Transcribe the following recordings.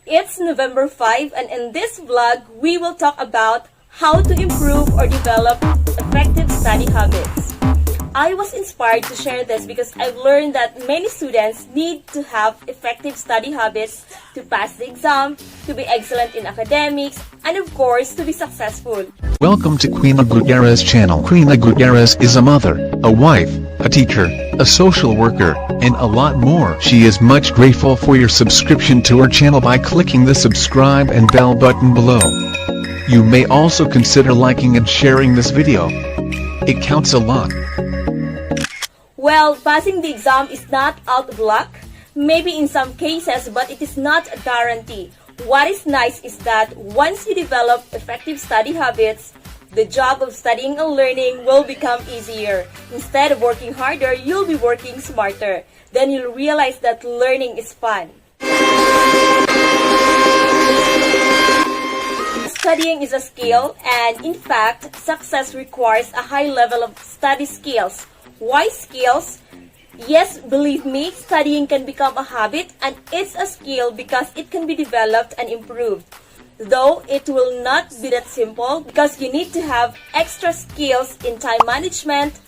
It's November 5, and in this vlog, we will talk about how to improve or develop effective study habits. I was inspired to share this because I've learned that many students need to have effective study habits to pass the exam, to be excellent in academics, and of course, to be successful. Welcome to Queen Gutierrez's channel. Queen Gutierrez is a mother, a wife, a teacher, a social worker, and a lot more. She is much grateful for your subscription to her channel by clicking the subscribe and bell button below. You may also consider liking and sharing this video. It counts a lot. Well, passing the exam is not out of luck, maybe in some cases, but it is not a guarantee. What is nice is that once you develop effective study habits, the job of studying and learning will become easier. Instead of working harder, you'll be working smarter. Then you'll realize that learning is fun. Studying is a skill, and in fact, success requires a high level of study skills. Why skills? Yes, believe me, studying can become a habit, and it's a skill because it can be developed and improved. Though it will not be that simple because you need to have extra skills in time management,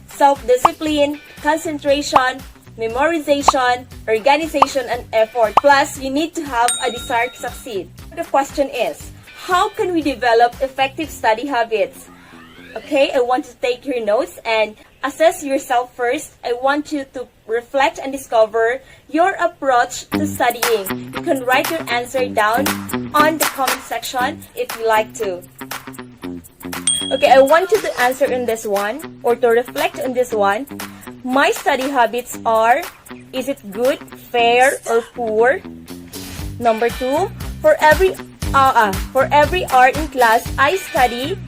self-discipline, concentration, memorization, organization, and effort. Plus, you need to have a desire to succeed. The question is, how can we develop effective study habits? Okay, I want to take your notes and assess yourself first. I want you to reflect and discover your approach to studying. You can write your answer down on the comment section if you like to. Okay, I want you to answer in this one or to reflect on this one. My study habits are, is it good, fair, or poor? Number 2, for every hour in class I study,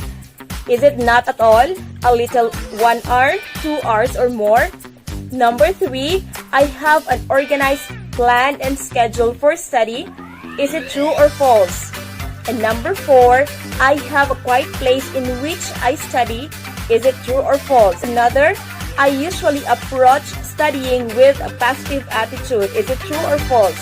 is it not at all, a little 1 hour, 2 hours, or more? Number 3, I have an organized plan and schedule for study. Is it true or false? And number 4, I have a quiet place in which I study. Is it true or false? Another, I usually approach studying with a positive attitude. Is it true or false?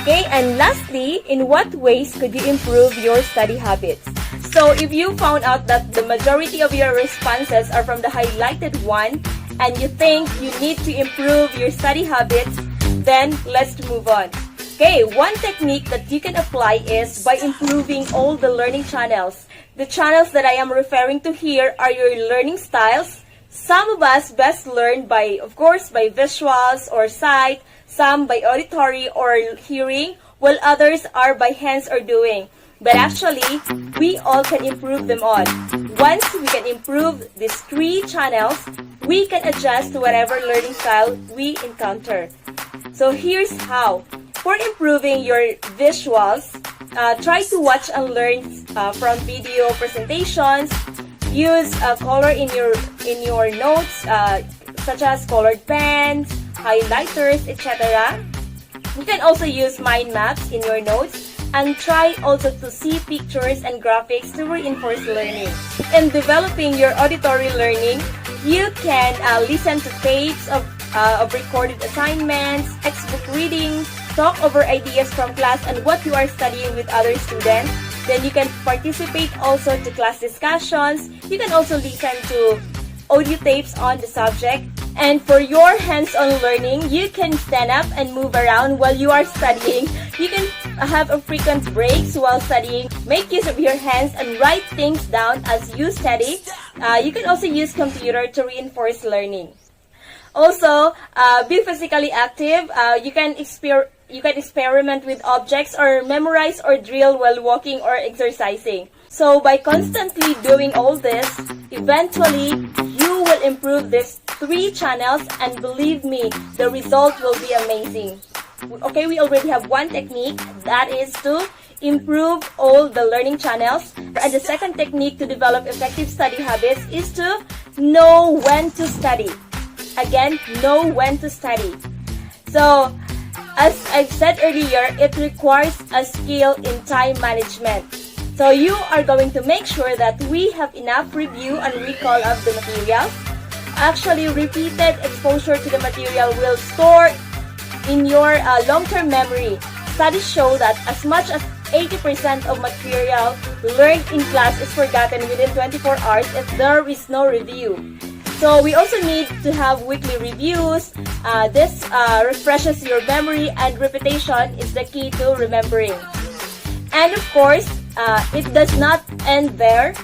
Okay, and lastly, in what ways could you improve your study habits? So if you found out that the majority of your responses are from the highlighted one and you think you need to improve your study habits, then let's move on. Okay, one technique that you can apply is by improving all the learning channels. The channels that I am referring to here are your learning styles. Some of us best learn by, of course, by visuals or sight, some by auditory or hearing, while others are by hands or doing. But actually, we all can improve them all. Once we can improve these 3 channels, we can adjust to whatever learning style we encounter. So here's how. For improving your visuals, try to watch and learn from video presentations. Use color in your notes, such as colored pens, highlighters, etc. You can also use mind maps in your notes. And try also to see pictures and graphics to reinforce learning. In developing your auditory learning, you can listen to tapes of recorded assignments, textbook readings, talk over ideas from class and what you are studying with other students. Then you can participate also to class discussions. You can also listen to audio tapes on the subject. And for your hands-on learning, you can stand up and move around while you are studying. You can have a frequent breaks while studying. Make use of your hands and write things down as you study. You can also use computer to reinforce learning. Also, be physically active. You can experiment with objects or memorize or drill while walking or exercising. So by constantly doing all this, eventually you will improve these 3 channels, and believe me, the result will be amazing. Okay, we already have one technique, that is to improve all the learning channels. And the second technique to develop effective study habits is to know when to study. Again, know when to study. So, as I've said earlier, it requires a skill in time management. So you are going to make sure that we have enough review and recall of the material. Actually, repeated exposure to the material will store in your long-term memory. studies show that as much as 80% of material learned in class is forgotten within 24 hours if there is no review. So we also need to have weekly reviews. This refreshes your memory, and repetition is the key to remembering. And of course, it does not end there.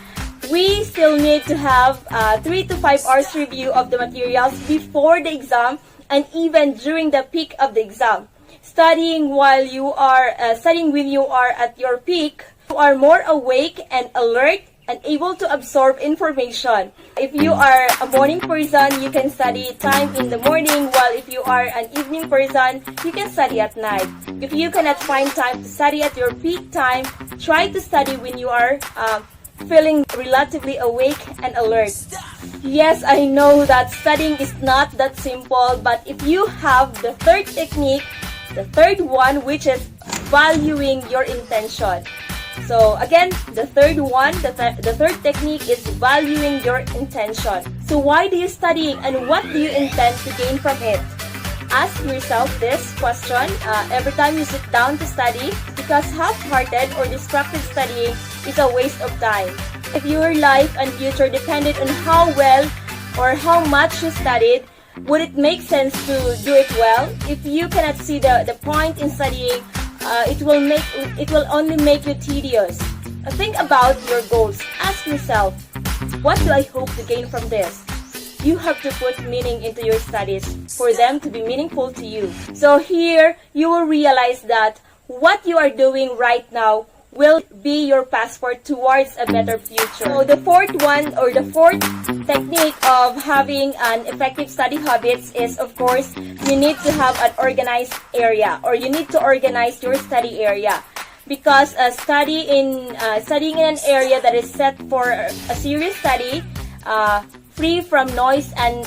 We still need to have 3 to 5 hours review of the materials before the exam and even during the peak of the exam. Studying when you are at your peak, you are more awake and alert and able to absorb information. If you are a morning person, you can study time in the morning, while if you are an evening person, you can study at night. If you cannot find time to study at your peak time, try to study when you are feeling relatively awake and alert. Yes, I know that studying is not that simple, but if you have the third technique, the third one, which is valuing your intention. So again, the third technique is valuing your intention. So why do you study and what do you intend to gain from it? Ask yourself this question every time you sit down to study, because half-hearted or distracted studying is a waste of time. If your life and future depended on how well or how much you studied, would it make sense to do it well? If you cannot see the point in studying, it will only make you tedious. Think about your goals. Ask yourself, what do I hope to gain from this? You have to put meaning into your studies for them to be meaningful to you. So here, you will realize that what you are doing right now will be your passport towards a better future. So the fourth technique of having an effective study habits is, of course, you need to have an organized area, or you need to organize your study area. Because studying in an area that is set for a serious study, free from noise and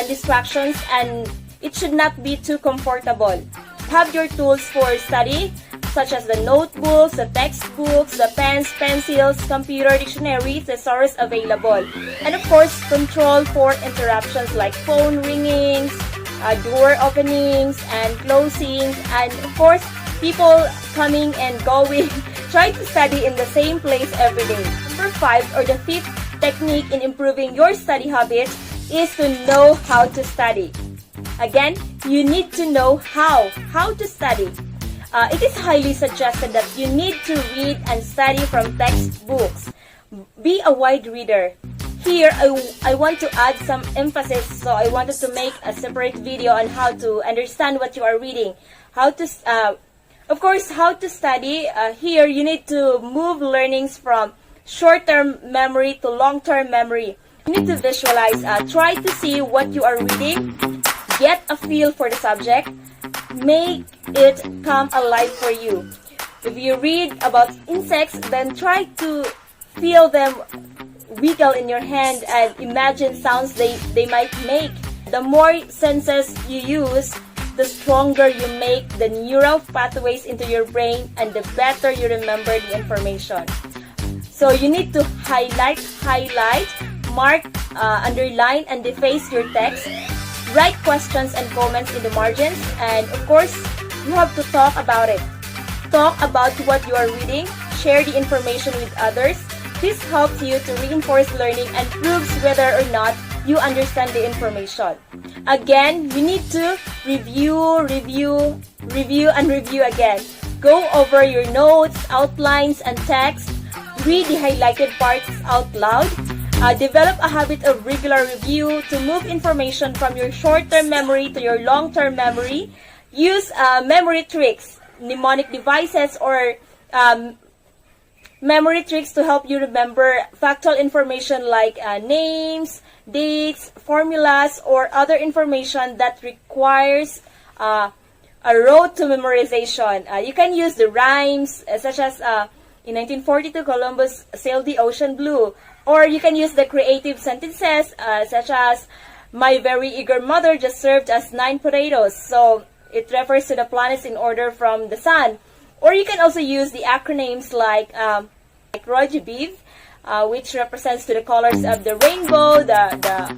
distractions, and it should not be too comfortable. Have your tools for study, such as the notebooks, the textbooks, the pens, pencils, computer, dictionaries, the source available. And of course, control for interruptions like phone ringings, door openings and closings, and of course, people coming and going. Try to study in the same place every day. Number 5, or the 5th technique in improving your study habits, is to know how to study. Again, you need to know how to study. It is highly suggested that you need to read and study from textbooks. Be a wide reader. Here, I want to add some emphasis, so I wanted to make a separate video on how to understand what you are reading. Of course, how to study. Here, you need to move learnings from short-term memory to long-term memory. You need to visualize. Try to see what you are reading. Get a feel for the subject. Make it come alive for you. If you read about insects, then try to feel them wiggle in your hand and imagine sounds they might make. The more senses you use, the stronger you make the neural pathways into your brain, and the better you remember the information. So you need to highlight, mark, underline, and deface your text. Write questions and comments in the margins, and of course, you have to talk about it. Talk about what you are reading, share the information with others. This helps you to reinforce learning and proves whether or not you understand the information. Again, you need to review again. Go over your notes, outlines, and text. Read the highlighted parts out loud. Develop a habit of regular review to move information from your short-term memory to your long-term memory. Use memory tricks, mnemonic devices, or memory tricks to help you remember factual information like names, dates, formulas, or other information that requires a road to memorization. You can use the rhymes, such as in 1942, Columbus sailed the ocean blue. Or you can use the creative sentences, such as, my very eager mother just served us 9 potatoes. So it refers to the planets in order from the sun. Or you can also use the acronyms like ROGBIV, which represents to the colors of the rainbow, the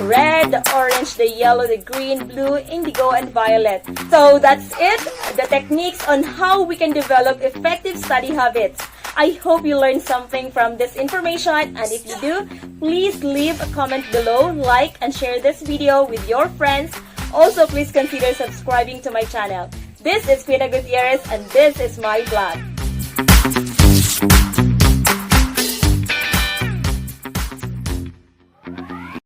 red, the orange, the yellow, the green, blue, indigo, and violet. So that's it, the techniques on how we can develop effective study habits. I hope you learned something from this information, and if you do, please leave a comment below, like and share this video with your friends. Also, please consider subscribing to my channel. This is Queen Gutierrez and this is my blog.